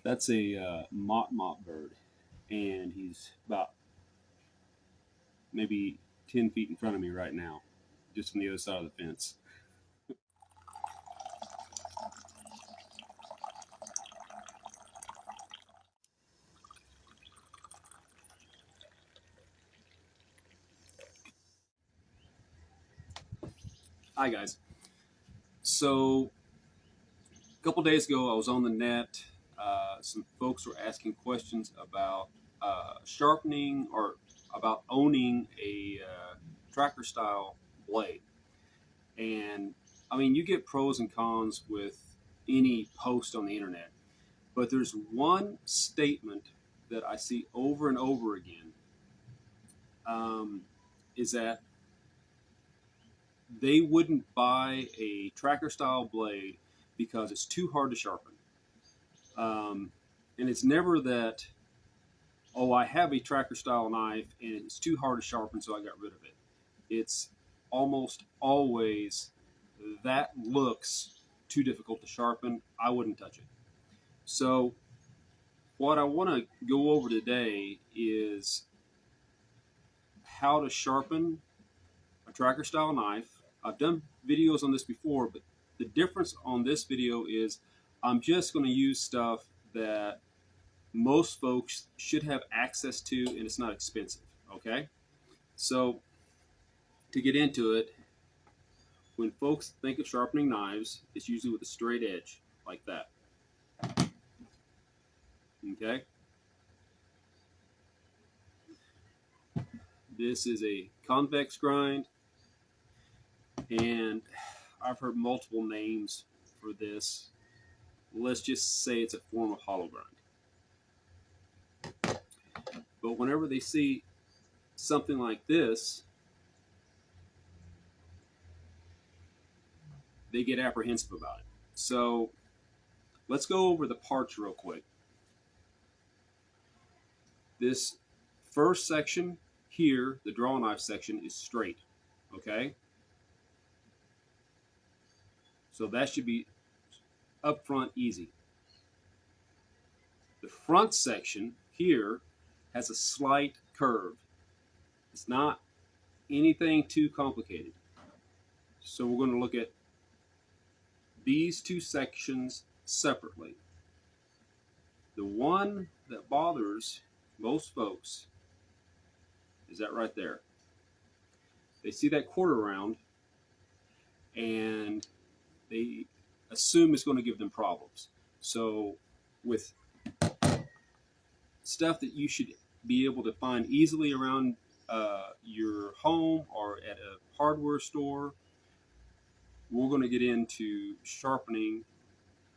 That's a mott bird, and he's about maybe 10 feet in front of me right now, just on the other side of the fence. Hi guys. So a couple days ago I was on the net. Some folks were asking questions about sharpening or about owning a tracker style blade. And I mean, you get pros and cons with any post on the internet, but there's one statement that I see over and over again, is that they wouldn't buy a tracker style blade because it's too hard to sharpen. And it's never that, oh, I have a tracker style knife and it's too hard to sharpen, so I got rid of it. It's almost always that looks too difficult to sharpen. I wouldn't touch it. So what I want to go over today is how to sharpen a tracker style knife. I've done videos on this before, but the difference on this video is I'm just going to use stuff that most folks should have access to, and it's not expensive. Okay, so to get into it, when folks think of sharpening knives, it's usually with a straight edge like that. Okay, this is a convex grind, and I've heard multiple names for this. Let's just say it's a form of hollow grind. But whenever they see something like this, they get apprehensive about it. So let's go over the parts real quick. This first section here, the draw knife section, is straight. Okay? So that should be up front easy. The front section here has a slight curve. It's not anything too complicated. So we're going to look at these two sections separately. The one that bothers most folks is that right there. They see that quarter round and they assume it's going to give them problems. So with stuff that you should be able to find easily around your home or at a hardware store, we're going to get into sharpening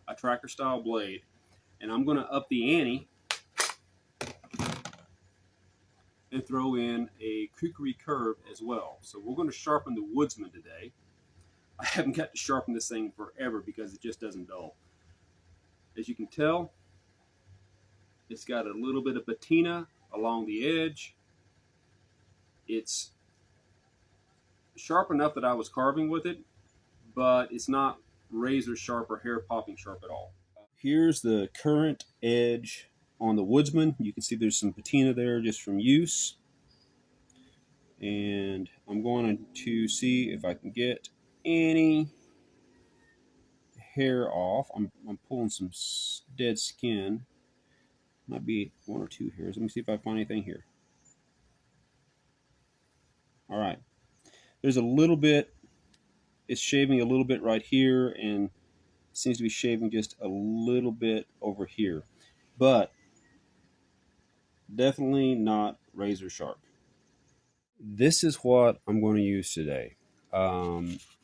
a tracker style blade, and I'm going to up the ante and throw in a Khukuri curve as well. So we're going to sharpen the Woodsman today. I haven't got to sharpen this thing forever because it just doesn't dull. As you can tell, it's got a little bit of patina along the edge. It's sharp enough that I was carving with it, but it's not razor sharp or hair popping sharp at all. Here's the current edge on the Woodsman. You can see there's some patina there just from use. And I'm going to see if I can get any hair off. I'm pulling some dead skin. Might be one or two hairs. Let me see if I find anything here. All right. There's a little bit. It's shaving a little bit right here, and seems to be shaving just a little bit over here. But definitely not razor sharp. This is what I'm going to use today.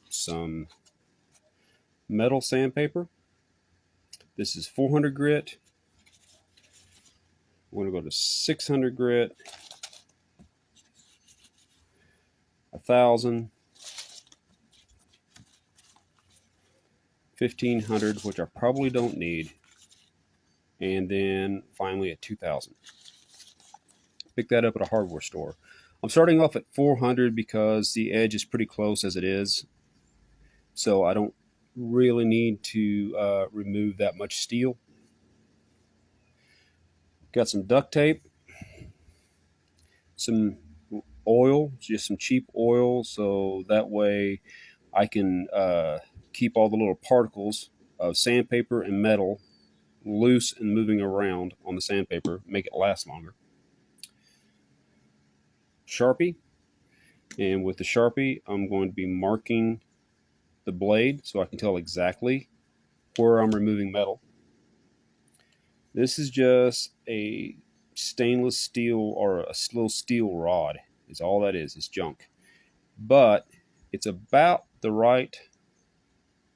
Some metal sandpaper. This is 400 grit. We're going to go to 600 grit, 1,000, 1,500, which I probably don't need, and then finally at 2,000. Pick that up at a hardware store. I'm starting off at 400 because the edge is pretty close as it is, so I don't really need to remove that much steel. Got some duct tape, some oil, just some cheap oil, so that way I can keep all the little particles of sandpaper and metal loose and moving around on the sandpaper, make it last longer. Sharpie, and with the Sharpie I'm going to be marking the blade so I can tell exactly where I'm removing metal. This is just a stainless steel or a little steel rod is all that is. It's junk, but it's about the right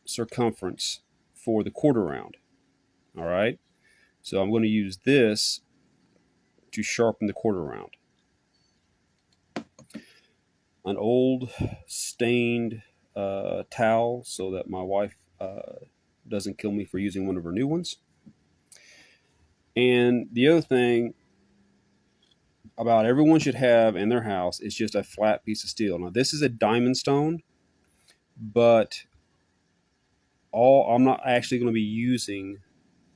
circumference for the quarter round. All right, so I'm going to use this to sharpen the quarter round. An old stained towel so that my wife doesn't kill me for using one of her new ones. And the other thing about everyone should have in their house is just a flat piece of steel. Now this is a diamond stone, but I'm not actually going to be using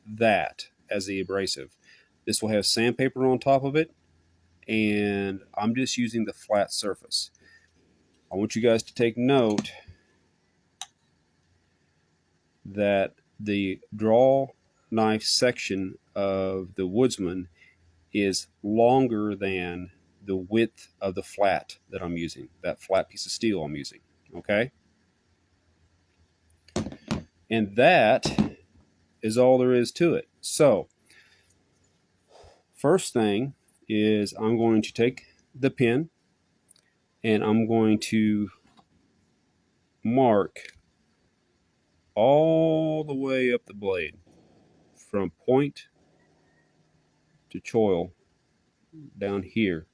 that as the abrasive. This will have sandpaper on top of it, and I'm just using the flat surface. I want you guys to take note that the draw knife section of the Woodsman is longer than the width of the flat that I'm using, that flat piece of steel I'm using, okay? And that is all there is to it. So, first thing is I'm going to take the pen and I'm going to mark all the way up the blade from point to choil down here,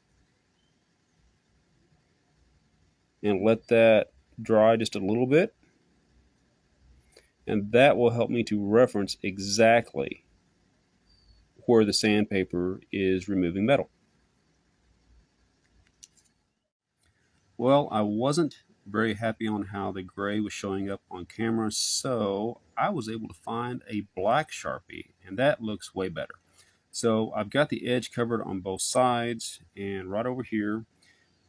and let that dry just a little bit, and that will help me to reference exactly where the sandpaper is removing metal. Well, I wasn't very happy on how the gray was showing up on camera, so I was able to find a black Sharpie, and that looks way better. So I've got the edge covered on both sides, and right over here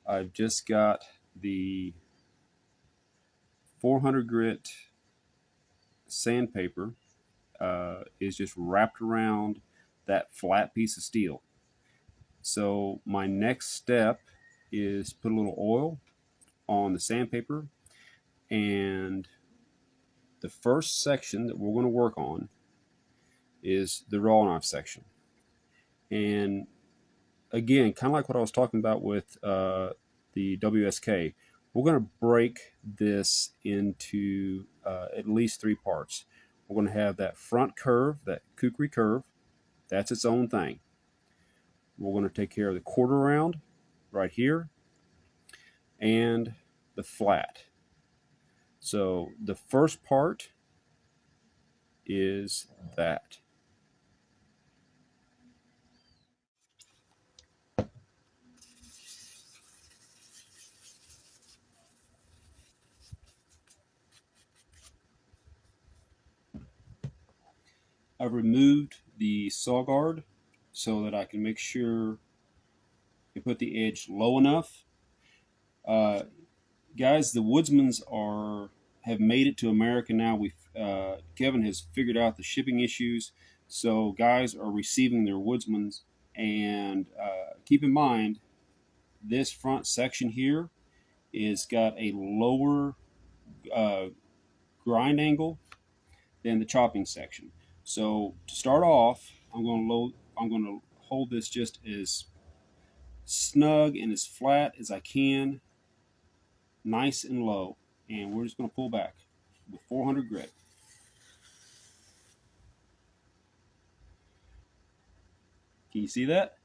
I've just got the 400 grit sandpaper is just wrapped around that flat piece of steel. So my next step is put a little oil on the sandpaper, and the first section that we're going to work on is the raw knife section. And again, kind of like what I was talking about with the WSK, we're going to break this into at least 3 parts. We're going to have that front curve, that Khukuri curve. That's its own thing. We're going to take care of the quarter round right here and the flat. So the first part is that. I've removed the saw guard so that I can make sure you put the edge low enough. Guys, the Woodsmans have made it to America now. Kevin has figured out the shipping issues, so guys are receiving their Woodsmans. And keep in mind, this front section here is got a lower grind angle than the chopping section. So to start off, I'm going to hold this just as snug and as flat as I can, nice and low, and we're just going to pull back with 400 grit. Can you see that?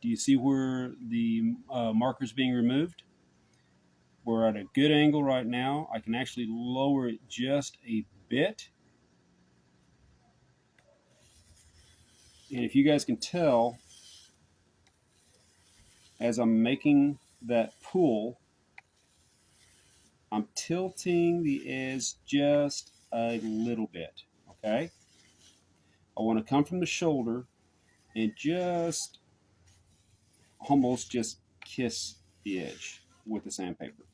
Do you see where the marker is being removed? We're at a good angle right now. I can actually lower it just a bit, And if you guys can tell, as I'm making that pull, I'm tilting the edge just a little bit, okay? I want to come from the shoulder and just almost just kiss the edge with the sandpaper.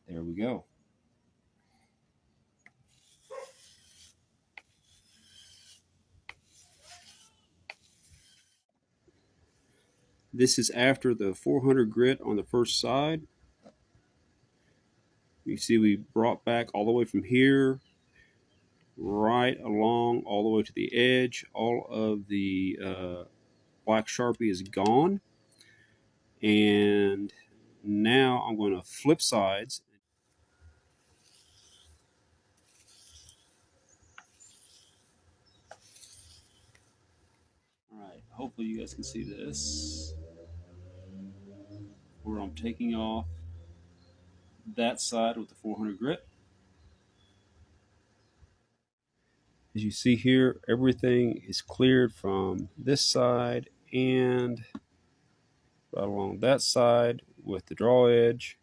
There we go. This is after the 400 grit on the first side. You see we brought back all the way from here, right along, all the way to the edge. All of the black Sharpie is gone. And now I'm going to flip sides. All right, hopefully you guys can see this, where I'm taking off that side with the 400 grit. As you see here, everything is cleared from this side and right along that side with the draw edge.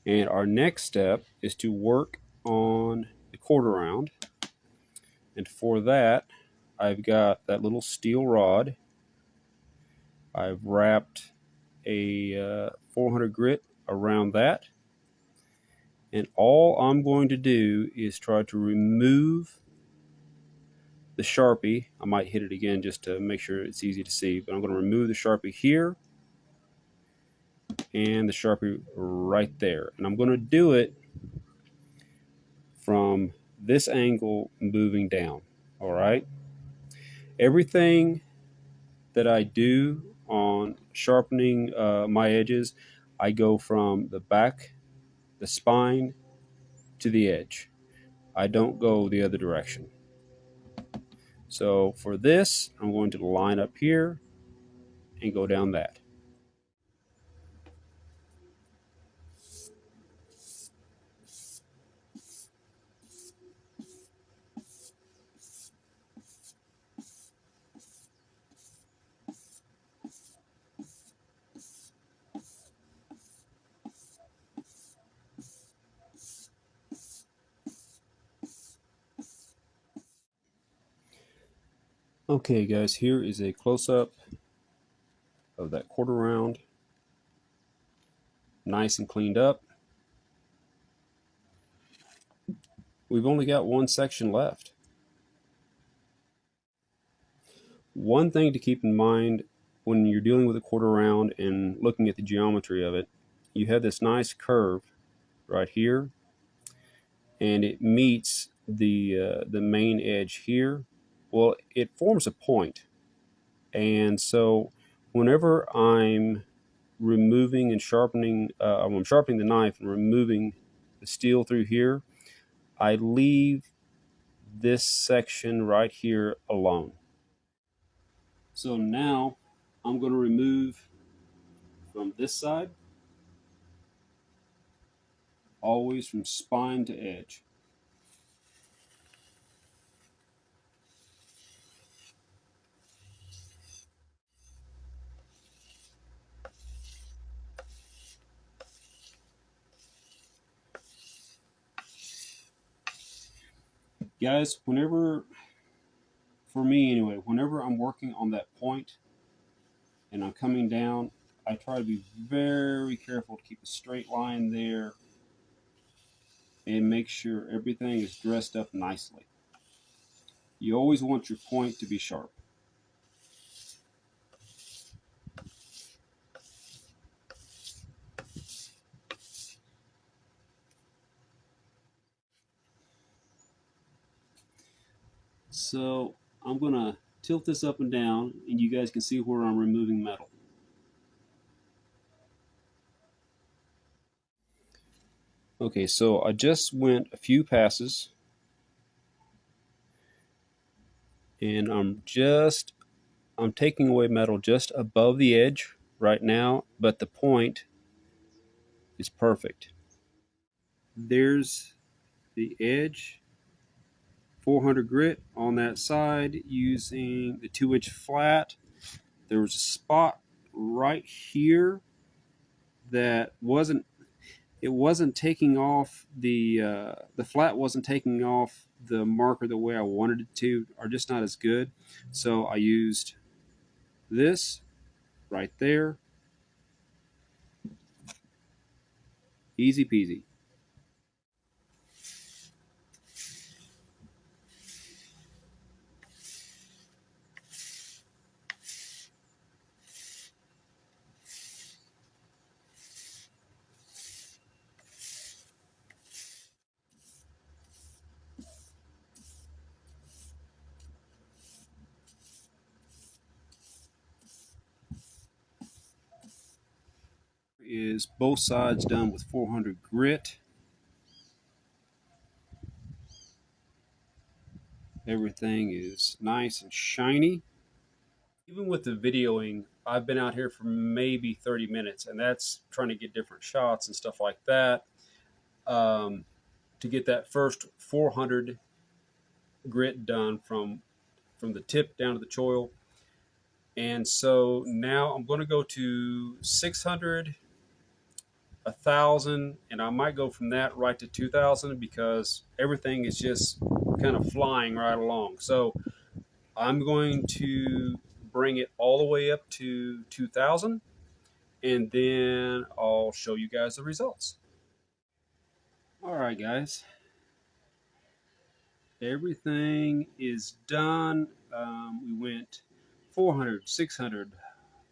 And our next step is to work on the quarter round. And for that, I've got that little steel rod. I've wrapped a 400 grit around that. And all I'm going to do is try to remove the Sharpie. I might hit it again just to make sure it's easy to see, but I'm going to remove the Sharpie here and the Sharpie right there. And I'm going to do it from this angle moving down. All right. Everything that I do on sharpening my edges, I go from the back, the spine, to the edge. I don't go the other direction. So for this, I'm going to line up here and go down that. Okay guys, here is a close-up of that quarter round. Nice and cleaned up. We've only got one section left. One thing to keep in mind when you're dealing with a quarter round and looking at the geometry of it, you have this nice curve right here, and it meets the main edge here. Well, it forms a point, and so whenever I'm removing and sharpening, when I'm sharpening the knife and removing the steel through here, I leave this section right here alone. So now I'm going to remove from this side, always from spine to edge. Guys, whenever, for me anyway, whenever I'm working on that point and I'm coming down, I try to be very careful to keep a straight line there and make sure everything is dressed up nicely. You always want your point to be sharp. So I'm going to tilt this up and down, and you guys can see where I'm removing metal. Okay, so I just went a few passes, and I'm taking away metal just above the edge right now, but the point is perfect. There's the edge, 400 grit on that side using the 2-inch flat. There was a spot right here that wasn't taking off the flat wasn't taking off the marker the way I wanted it to, or just not as good. So I used this right there. Easy peasy. Is both sides done with 400 grit. Everything is nice and shiny. Even with the videoing, I've been out here for maybe 30 minutes, and that's trying to get different shots and stuff like that, to get that first 400 grit done from the tip down to the choil. And so now I'm going to go to 600, 1,000, and I might go from that right to 2,000 because everything is just kind of flying right along. So I'm going to bring it all the way up to 2,000, and then I'll show you guys the results. All right, guys. Everything is done. We went 400, 600,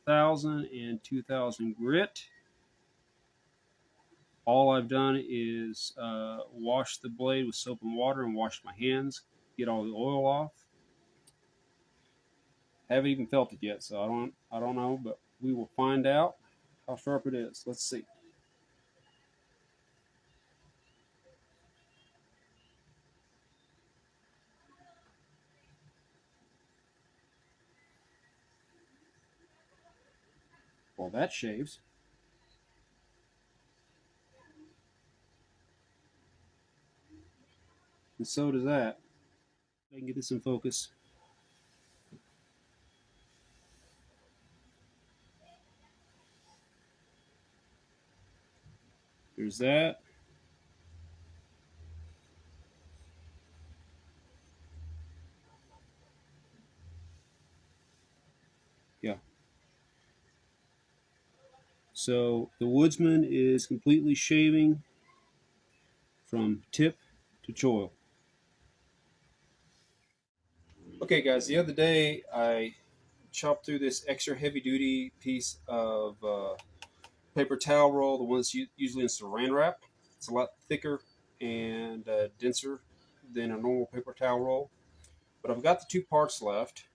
1,000, and 2,000 grit. All I've done is wash the blade with soap and water and wash my hands, get all the oil off. Haven't even felt it yet, so I don't know, but we will find out how sharp it is. Let's see. Well, that shaves. And so does that. I can get this in focus. There's that. Yeah. So the Woodsman is completely shaving from tip to choil. Okay, guys, the other day I chopped through this extra heavy duty piece of paper towel roll, the one that's usually in saran wrap. It's a lot thicker and denser than a normal paper towel roll. But I've got the two parts left.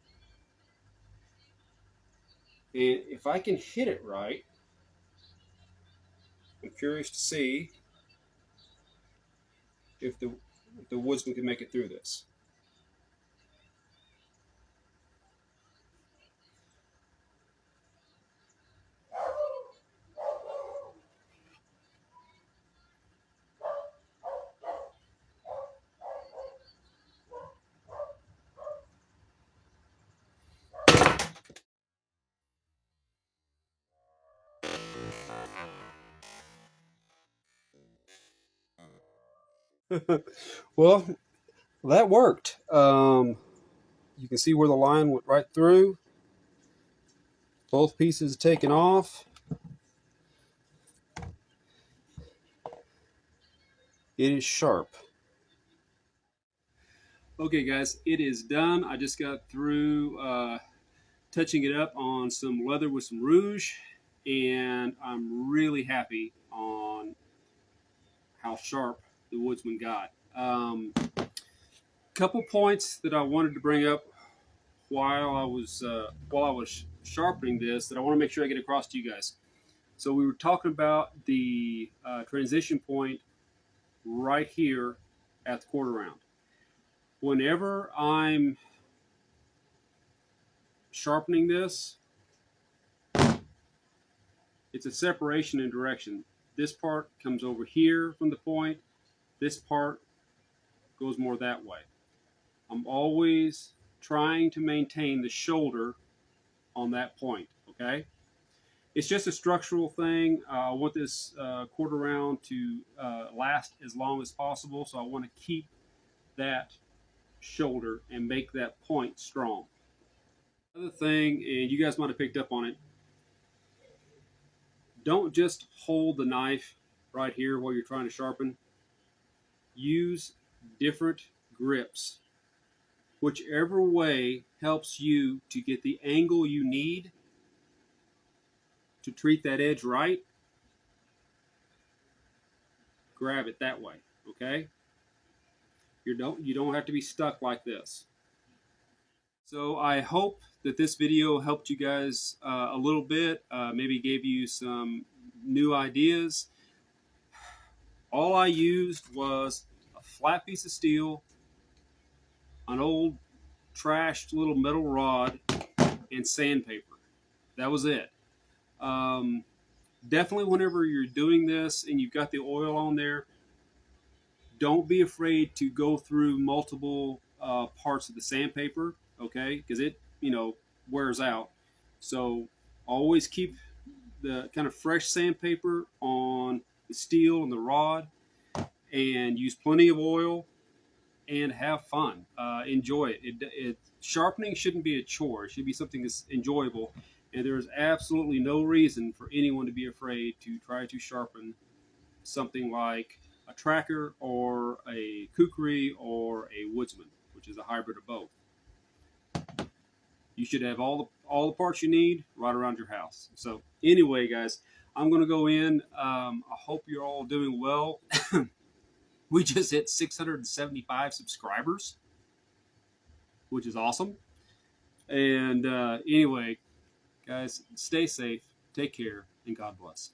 And if I can hit it right, I'm curious to see if the Woodsman can make it through this. Well, that worked. You can see where the line went right through. Both pieces taken off. It is sharp. Okay, guys, it is done. I just got through touching it up on some leather with some rouge, and I'm really happy on how sharp the Woodsman got. Couple points that I wanted to bring up while I was sharpening this that I want to make sure I get across to you guys. So we were talking about the transition point right here at the quarter round. Whenever I'm sharpening this, it's a separation in direction. This part comes over here from the point. This part goes more that way. I'm always trying to maintain the shoulder on that point, okay? It's just a structural thing. I want this quarter round to last as long as possible, so I want to keep that shoulder and make that point strong. Another thing, and you guys might have picked up on it, don't just hold the knife right here while you're trying to sharpen. Use different grips. Whichever way helps you to get the angle you need to treat that edge right, grab it that way, okay? You don't have to be stuck like this. So I hope that this video helped you guys a little bit, maybe gave you some new ideas. All I used was a flat piece of steel, an old trashed little metal rod, and sandpaper. That was it. Definitely whenever you're doing this and you've got the oil on there, don't be afraid to go through multiple parts of the sandpaper, okay? Because it, wears out. So always keep the kind of fresh sandpaper on the steel and the rod, and use plenty of oil and have fun. Enjoy it. Sharpening shouldn't be a chore. It should be something that's enjoyable. And there is absolutely no reason for anyone to be afraid to try to sharpen something like a tracker or a Khukuri or a Woodsman, which is a hybrid of both. You should have all the parts you need right around your house. So anyway, guys, I'm going to go in. I hope you're all doing well. We just hit 675 subscribers, which is awesome. And anyway, guys, stay safe, take care, and God bless.